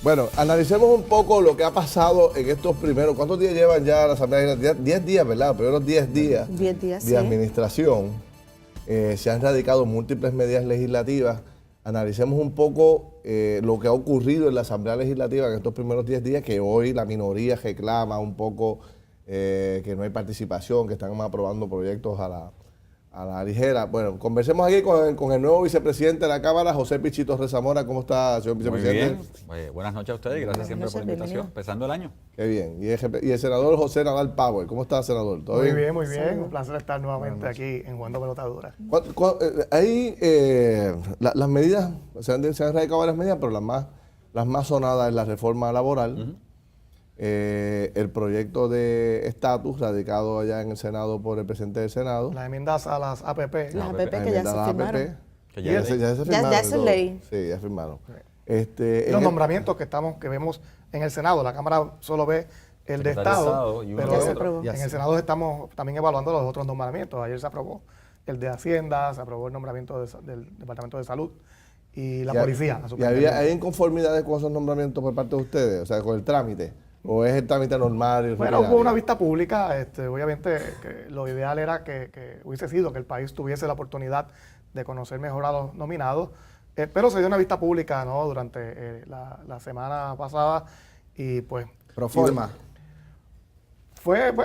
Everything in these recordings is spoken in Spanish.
Bueno, analicemos un poco lo que ha pasado en estos primeros. ¿Cuántos días llevan ya la Asamblea Legislativa? 10 días, ¿verdad? Los primeros 10 días. 10 días, de sí. administración. Se han radicado múltiples medidas legislativas. Analicemos un poco lo que ha ocurrido en la Asamblea Legislativa en estos primeros 10 días, que hoy la minoría reclama un poco que no hay participación, que están aprobando proyectos a la ligera. Bueno, conversemos aquí con el nuevo vicepresidente de la Cámara, José Pichito Rezamora. ¿Cómo está, señor vicepresidente? Muy bien. Buenas noches a ustedes y gracias siempre por la invitación. Empezando el año. Qué bien. Y el senador José Nadal Power. ¿Cómo está, senador? ¿Todo bien? Muy bien. Un placer estar nuevamente aquí en Jugando Pelotadura. Ahí las medidas, se han radicado varias medidas, pero las más sonadas es la reforma laboral. El proyecto de estatus radicado allá en el Senado por el presidente del Senado. Las enmiendas a las APP. Las APP que ya se firmaron. Ya se firmaron. Ya es ley. Sí, ya firmaron. Los nombramientos que vemos en el Senado, la Cámara solo ve el de Estado, pero ya se aprobó. En el Senado estamos también evaluando los otros nombramientos. Ayer se aprobó el de Hacienda, se aprobó el nombramiento del Departamento de Salud y la Policía. ¿Y hay inconformidades con esos nombramientos por parte de ustedes? O sea, con el trámite. ¿O es el trámite normal? Bueno, hubo una vista pública. Obviamente que lo ideal era que hubiese sido que el país tuviese la oportunidad de conocer mejor a los nominados, pero se dio una vista pública, ¿no?, durante la semana pasada y pues... Pro forma.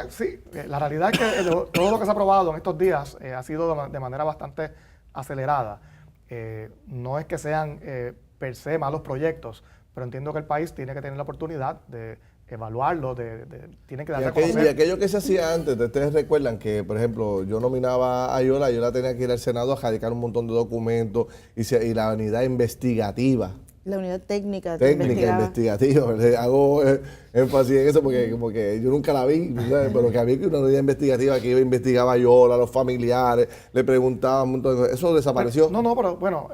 Sí, la realidad es que todo lo que se ha aprobado en estos días ha sido de manera bastante acelerada. No es que sean per se malos proyectos, pero entiendo que el país tiene que tener la oportunidad de evaluarlo, tiene que darle a conocer. Y aquello que se hacía antes, ustedes recuerdan que, por ejemplo, yo nominaba a Ayola tenía que ir al Senado a radicar un montón de documentos y la unidad investigativa. La unidad técnica investigativa. Hago énfasis en eso porque yo nunca la vi, ¿sabes? Pero que había una unidad investigativa que investigaba a Ayola, a los familiares, le preguntaban un montón de cosas. ¿Eso desapareció? No, pero bueno,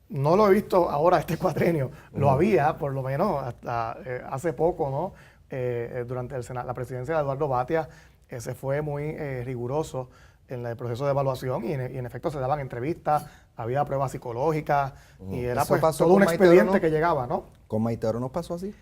no lo he visto ahora este cuatrenio. Lo había, por lo menos, hasta hace poco, ¿no? Durante la presidencia de Eduardo Batia, se fue muy riguroso en el proceso de evaluación y en efecto se daban entrevistas, había pruebas psicológicas y era pues todo un expediente que llegaba, ¿no? ¿Con Maitero nos pasó así?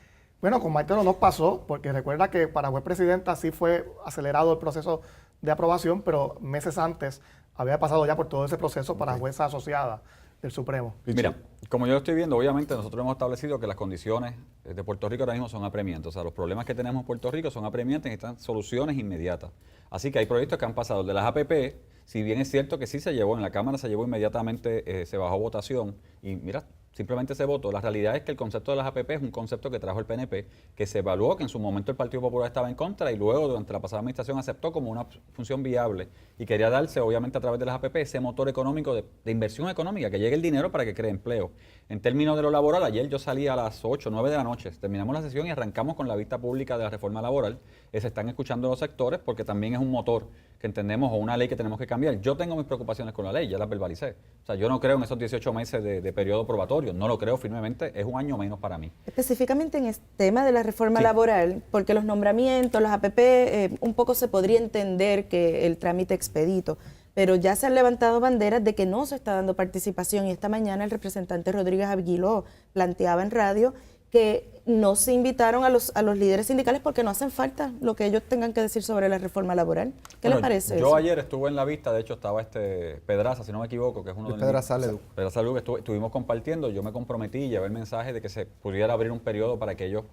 Bueno, con Maitero nos pasó, porque recuerda que para juez presidenta sí fue acelerado el proceso de aprobación, pero meses antes había pasado ya por todo ese proceso para jueza asociada del Supremo. Mira, como yo lo estoy viendo, obviamente nosotros hemos establecido que las condiciones de Puerto Rico ahora mismo son apremiantes. O sea, los problemas que tenemos en Puerto Rico son apremiantes y necesitan soluciones inmediatas. Así que hay proyectos que han pasado. De las APP, si bien es cierto que sí se llevó, en la Cámara se llevó inmediatamente, se bajó votación y mira, simplemente se votó. La realidad es que el concepto de las APP es un concepto que trajo el PNP, que se evaluó, que en su momento el Partido Popular estaba en contra y luego durante la pasada administración aceptó como una función viable y quería darse obviamente a través de las APP ese motor económico de inversión económica, que llegue el dinero para que cree empleo. En términos de lo laboral, ayer yo salí a las 8, 9 de la noche, terminamos la sesión y arrancamos con la vista pública de la reforma laboral. Se están escuchando los sectores porque también es un motor que entendemos o una ley que tenemos que cambiar. Yo tengo mis preocupaciones con la ley, ya las verbalicé. O sea, yo no creo en esos 18 meses de periodo probatorio, no lo creo firmemente, es un año menos para mí. Específicamente en este tema de la reforma laboral, porque los nombramientos, las APP, un poco se podría entender que el trámite expedito, pero ya se han levantado banderas de que no se está dando participación y esta mañana el representante Rodríguez Aguiló planteaba en radio que no se invitaron a los líderes sindicales porque no hacen falta lo que ellos tengan que decir sobre la reforma laboral. ¿Qué les parece yo eso? Ayer estuve en la vista, de hecho estaba Pedraza, si no me equivoco, que es uno de los... Pedraza Ledu. Pedraza Ledu, que estuvimos compartiendo, yo me comprometí y llevé el mensaje de que se pudiera abrir un periodo para que ellos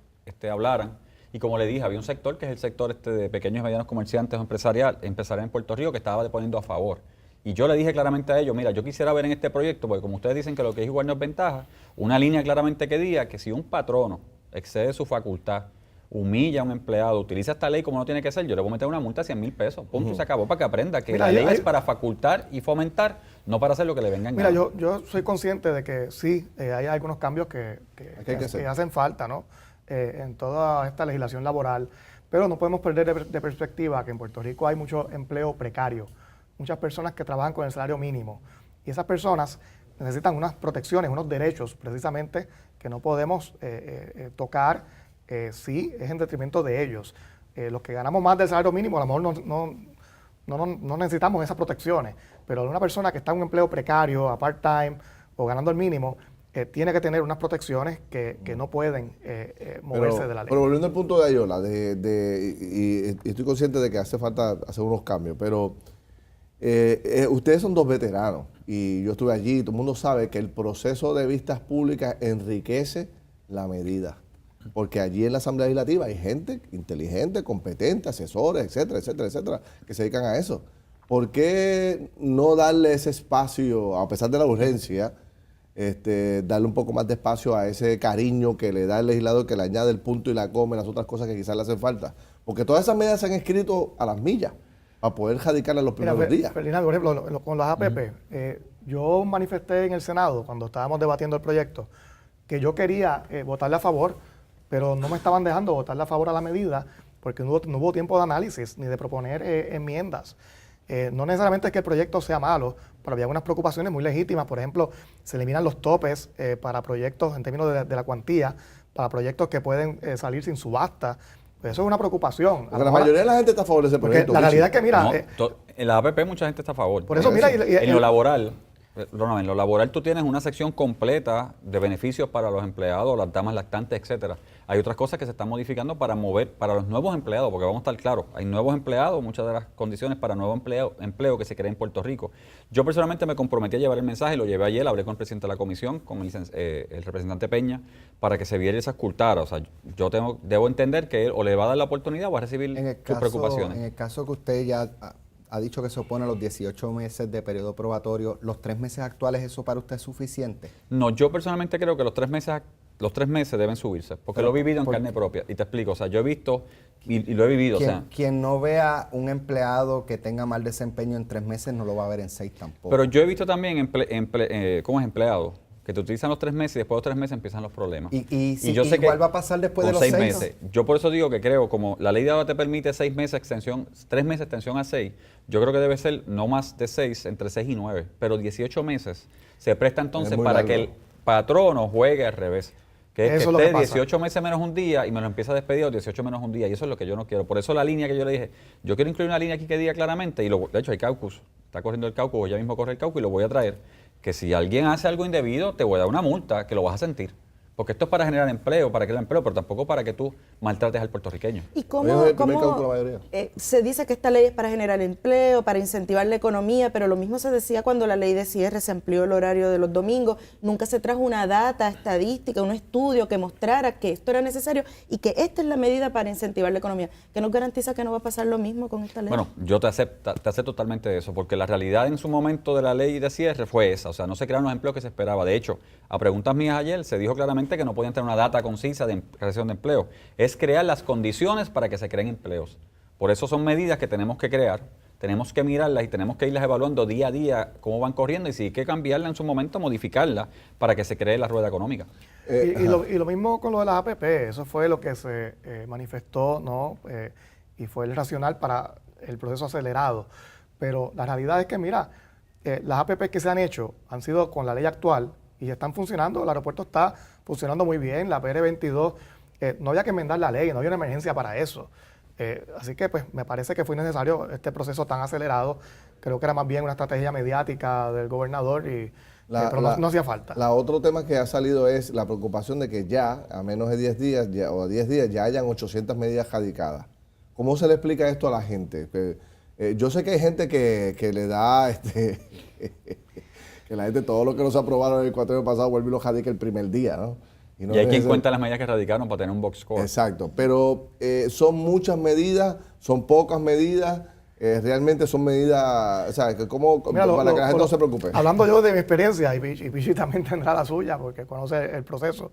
hablaran. Y como le dije, había un sector que es el sector de pequeños y medianos comerciantes empresariales en Puerto Rico que estaba poniendo a favor. Y yo le dije claramente a ellos, mira, yo quisiera ver en este proyecto, porque como ustedes dicen que lo que es igual no es ventaja, una línea claramente que diga que si un patrono excede su facultad, humilla a un empleado, utiliza esta ley como no tiene que ser, yo le voy a meter una multa de 100,000 pesos. Punto, y se acabó, para que aprenda que la ley es para facultar y fomentar, no para hacer lo que le vengan. Mira, yo soy consciente de que sí, hay algunos cambios que hacen falta, ¿no? En toda esta legislación laboral, pero no podemos perder de perspectiva que en Puerto Rico hay mucho empleo precario, muchas personas que trabajan con el salario mínimo y esas personas necesitan unas protecciones, unos derechos precisamente que no podemos tocar si es en detrimento de ellos. Los que ganamos más del salario mínimo a lo mejor no necesitamos esas protecciones, pero una persona que está en un empleo precario, a part-time o ganando el mínimo, tiene que tener unas protecciones que no pueden moverse de la ley. Pero volviendo al punto de Ayola, y estoy consciente de que hace falta hacer unos cambios, pero ustedes son dos veteranos y yo estuve allí y todo el mundo sabe que el proceso de vistas públicas enriquece la medida. Porque allí en la Asamblea Legislativa hay gente inteligente, competente, asesores, etcétera, etcétera, etcétera, que se dedican a eso. ¿Por qué no darle ese espacio, a pesar de la urgencia, darle un poco más de espacio a ese cariño que le da el legislador, que le añade el punto y la coma y las otras cosas que quizás le hacen falta? Porque todas esas medidas se han escrito a las millas para poder radicarlas los primeros días. Ferdinand, por ejemplo, con las APP, yo manifesté en el Senado, cuando estábamos debatiendo el proyecto, que yo quería votarle a favor, pero no me estaban dejando votarle a favor a la medida porque no hubo tiempo de análisis ni de proponer enmiendas. No necesariamente es que el proyecto sea malo, pero había unas preocupaciones muy legítimas. Por ejemplo, se eliminan los topes para proyectos en términos de la cuantía, para proyectos que pueden salir sin subasta. Pues eso es una preocupación. Porque la mayoría de la gente está a favor de ese proyecto. La realidad es que, mira... en la APP mucha gente está a favor. Por eso, mira... En lo laboral... En lo laboral tú tienes una sección completa de beneficios para los empleados, las damas lactantes, etcétera. Hay otras cosas que se están modificando para mover para los nuevos empleados, porque vamos a estar claros, hay nuevos empleados, muchas de las condiciones para nuevo empleo que se crea en Puerto Rico. Yo personalmente me comprometí a llevar el mensaje, lo llevé ayer, hablé con el presidente de la comisión, con el representante Peña, para que se viera y se escultara. O sea, yo debo entender que él o le va a dar la oportunidad o va a recibir sus preocupaciones. En el caso que usted ya ha dicho que se opone a los 18 meses de periodo probatorio, ¿los 3 meses actuales eso para usted es suficiente? No, yo personalmente creo que los 3 meses deben subirse, porque lo he vivido en carne propia. Y te explico, o sea, yo he visto y lo he vivido. Quien no vea un empleado que tenga mal desempeño en 3 meses no lo va a ver en 6 tampoco. Pero yo he visto también ¿cómo es empleado? Que te utilizan los 3 meses y después de los 3 meses empiezan los problemas. Y yo sé igual que va a pasar después de con los 6 6 meses. Yo por eso digo que creo, como la ley de ahora te permite 6 meses extensión, 3 meses extensión a 6, yo creo que debe ser no más de 6, entre 6 y 9. Pero 18 meses se presta entonces para que el patrono juegue al revés. Que es que esté 18 meses menos un día y me lo empieza a despedir a 18 menos un día. Y eso es lo que yo no quiero. Por eso la línea que yo le dije, yo quiero incluir una línea aquí que diga claramente, y de hecho hay caucus, está corriendo el caucus, o ya mismo corre el caucus y lo voy a traer, que si alguien hace algo indebido, te voy a dar una multa, que lo vas a sentir. Porque esto es para generar empleo, para crear empleo, pero tampoco para que tú maltrates al puertorriqueño. ¿Y cómo se dice que esta ley es para generar empleo, para incentivar la economía, pero lo mismo se decía cuando la ley de cierre se amplió el horario de los domingos? Nunca se trajo una data estadística, un estudio que mostrara que esto era necesario y que esta es la medida para incentivar la economía. ¿Qué nos garantiza que no va a pasar lo mismo con esta ley? Bueno, yo te acepto totalmente eso, porque la realidad en su momento de la ley de cierre fue esa, o sea, no se crearon los empleos que se esperaba. De hecho, a preguntas mías ayer se dijo claramente que no podían tener una data concisa de creación de empleo. Es crear las condiciones para que se creen empleos. Por eso son medidas que tenemos que crear, tenemos que mirarlas y tenemos que irlas evaluando día a día cómo van corriendo y si hay que cambiarla en su momento, modificarla para que se cree la rueda económica. Y lo mismo con lo de las APP, eso fue lo que se manifestó, ¿no? Y fue el racional para el proceso acelerado. Pero la realidad es que, mira, las APP que se han hecho han sido con la ley actual y están funcionando. El aeropuerto está funcionando muy bien, la PR22, no había que enmendar la ley, no había una emergencia para eso. Así que pues me parece que fue necesario este proceso tan acelerado. Creo que era más bien una estrategia mediática del gobernador, pero no hacía falta. Otro tema que ha salido es la preocupación de que ya, a menos de 10 días, o a 10 días, ya hayan 800 medidas radicadas. ¿Cómo se le explica esto a la gente? Yo sé que hay gente que le da... que la gente, todo lo que no se aprobaron el cuatrienio pasado, vuelve y lo radica el primer día, ¿no? Y hay quien cuenta las medidas que radicaron para tener un box score. Exacto, pero son muchas medidas, son pocas medidas, realmente son medidas, o sea, para que la gente no se preocupe. Hablando yo de mi experiencia, y Pichi también tendrá la suya, porque conoce el proceso,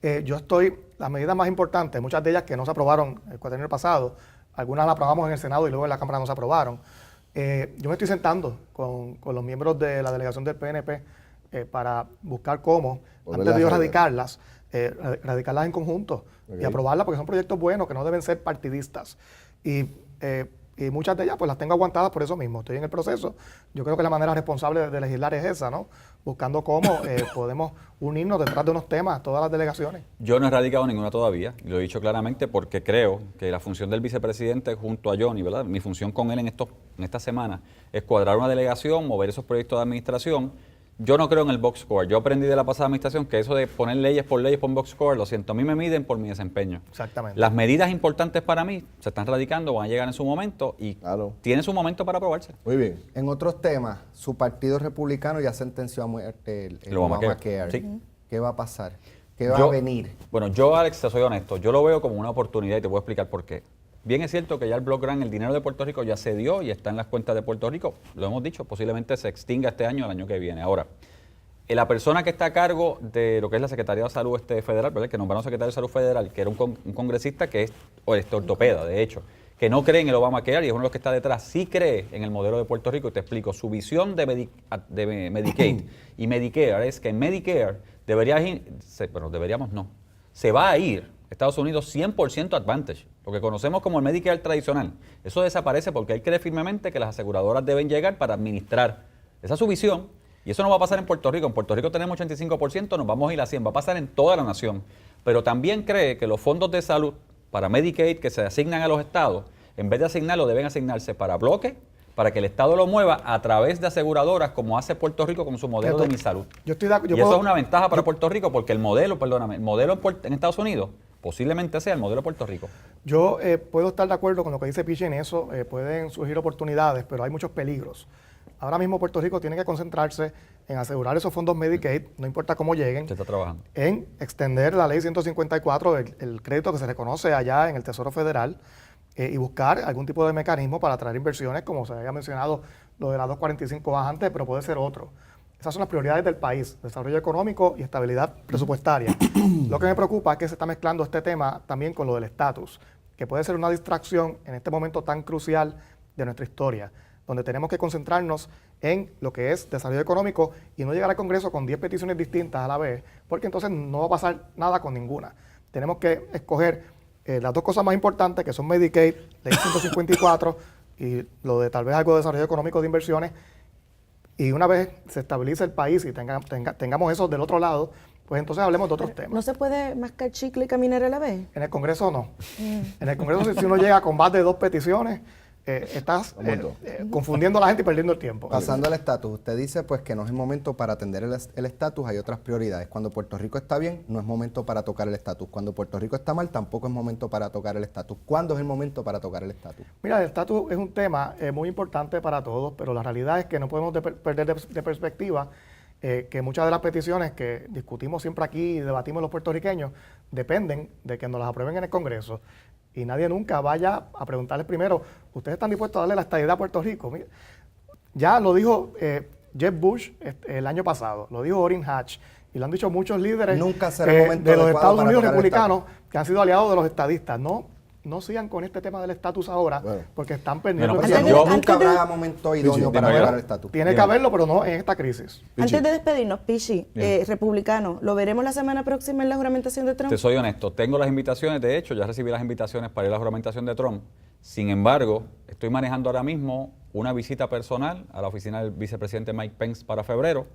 las medidas más importantes, muchas de ellas que no se aprobaron el cuatrienio pasado, algunas las aprobamos en el Senado y luego en la Cámara no se aprobaron. Yo me estoy sentando con los miembros de la delegación del PNP para buscar cómo, antes de yo radicarlas en conjunto y aprobarlas, porque son proyectos buenos que no deben ser partidistas. Y muchas de ellas pues las tengo aguantadas por eso mismo. Estoy en el proceso. Yo creo que la manera responsable de legislar es esa, ¿no? Buscando cómo podemos unirnos detrás de unos temas, todas las delegaciones. Yo no he radicado ninguna todavía, y lo he dicho claramente porque creo que la función del vicepresidente junto a Johnny, ¿verdad? Mi función con él en esta semana es cuadrar una delegación, mover esos proyectos de administración. Yo no creo en el box score. Yo aprendí de la pasada administración que eso de poner leyes por box score, lo siento, a mí me miden por mi desempeño. Exactamente. Las medidas importantes para mí se están radicando, van a llegar en su momento y tiene su momento para aprobarse. Muy bien. En otros temas, su partido republicano ya sentenció a muerte el Obamacare. Sí. ¿Qué va a pasar? ¿Qué va a venir? Bueno, yo, Alex, te soy honesto, yo lo veo como una oportunidad y te voy a explicar por qué. Bien es cierto que ya el Block Grant, el dinero de Puerto Rico ya se dio y está en las cuentas de Puerto Rico. Lo hemos dicho, posiblemente se extinga este año o el año que viene. Ahora, la persona que está a cargo de lo que es la Secretaría de Salud federal, ¿verdad? Que nombraron secretario de Salud federal, que era un congresista que es ortopeda, de hecho, que no cree en el Obamacare y es uno de los que está detrás, sí cree en el modelo de Puerto Rico. Y te explico, su visión de Medicaid y Medicare es que en Medicare se va a ir Estados Unidos 100% Advantage, lo que conocemos como el Medicare tradicional. Eso desaparece porque él cree firmemente que las aseguradoras deben llegar para administrar. Esa es su visión. Y eso no va a pasar en Puerto Rico. En Puerto Rico tenemos 85%, nos vamos a ir a 100%. Va a pasar en toda la nación. Pero también cree que los fondos de salud para Medicaid que se asignan a los estados, en vez de asignarlo, deben asignarse para bloque, para que el Estado lo mueva a través de aseguradoras, como hace Puerto Rico con su modelo de Mi Salud. Y eso es una ventaja para Puerto Rico, porque el modelo en Estados Unidos posiblemente sea el modelo de Puerto Rico. Yo puedo estar de acuerdo con lo que dice Pichi en eso. Pueden surgir oportunidades, pero hay muchos peligros. Ahora mismo Puerto Rico tiene que concentrarse en asegurar esos fondos Medicaid, no importa cómo lleguen, Se está trabajando. en extender la ley 154, el crédito que se reconoce allá en el Tesoro Federal, y buscar algún tipo de mecanismo para atraer inversiones, como se había mencionado lo de la 245 antes, pero puede ser otro. Esas son las prioridades del país, desarrollo económico y estabilidad presupuestaria. Lo que me preocupa es que se está mezclando este tema también con lo del estatus, que puede ser una distracción en este momento tan crucial de nuestra historia, donde tenemos que concentrarnos en lo que es desarrollo económico y no llegar al Congreso con 10 peticiones distintas a la vez, porque entonces no va a pasar nada con ninguna. Tenemos que escoger las dos cosas más importantes, que son Medicaid, Ley 154, y lo de tal vez algo de desarrollo económico de inversiones, y una vez se estabilice el país y tengamos eso del otro lado, pues entonces hablemos de otros temas. ¿No se puede mascar chicle y caminar a la vez? En el Congreso no. En el Congreso si uno llega con más de 2 peticiones, estás confundiendo a la gente y perdiendo el tiempo. Pasando al estatus, usted dice pues que no es el momento para atender el estatus, hay otras prioridades. Cuando Puerto Rico está bien, no es momento para tocar el estatus. Cuando Puerto Rico está mal, tampoco es momento para tocar el estatus. ¿Cuándo es el momento para tocar el estatus? Mira, el estatus es un tema muy importante para todos, pero la realidad es que no podemos perder de perspectiva que muchas de las peticiones que discutimos siempre aquí y debatimos los puertorriqueños dependen de que nos las aprueben en el Congreso. Y nadie nunca vaya a preguntarles primero, ¿ustedes están dispuestos a darle la estadidad a Puerto Rico? Mira, ya lo dijo Jeb Bush el año pasado, lo dijo Orrin Hatch, y lo han dicho muchos líderes Nunca será el momento de los adecuado Estados para Unidos tocar el republicanos que han sido aliados de los estadistas. No sigan con este tema del estatus ahora, porque están perdiendo el Bueno, tiempo. Nunca habrá momento idóneo para tocar el estatus. Tiene que haberlo, pero no en esta crisis. Antes de despedirnos, Pichi, republicano, ¿lo veremos la semana próxima en la juramentación de Trump? Te soy honesto, tengo las invitaciones, de hecho, ya recibí las invitaciones para ir a la juramentación de Trump. Sin embargo, estoy manejando ahora mismo una visita personal a la oficina del vicepresidente Mike Pence para febrero.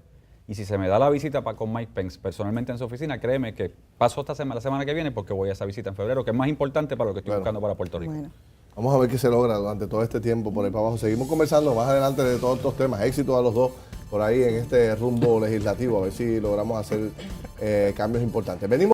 Y si se me da la visita con Mike Pence personalmente en su oficina, créeme que paso la semana que viene porque voy a esa visita en febrero, que es más importante para lo que estoy buscando para Puerto Rico. Bueno. Vamos a ver qué se logra durante todo este tiempo por ahí para abajo. Seguimos conversando más adelante de todos estos temas. Éxito a los dos por ahí en este rumbo legislativo. A ver si logramos hacer cambios importantes. Venimos.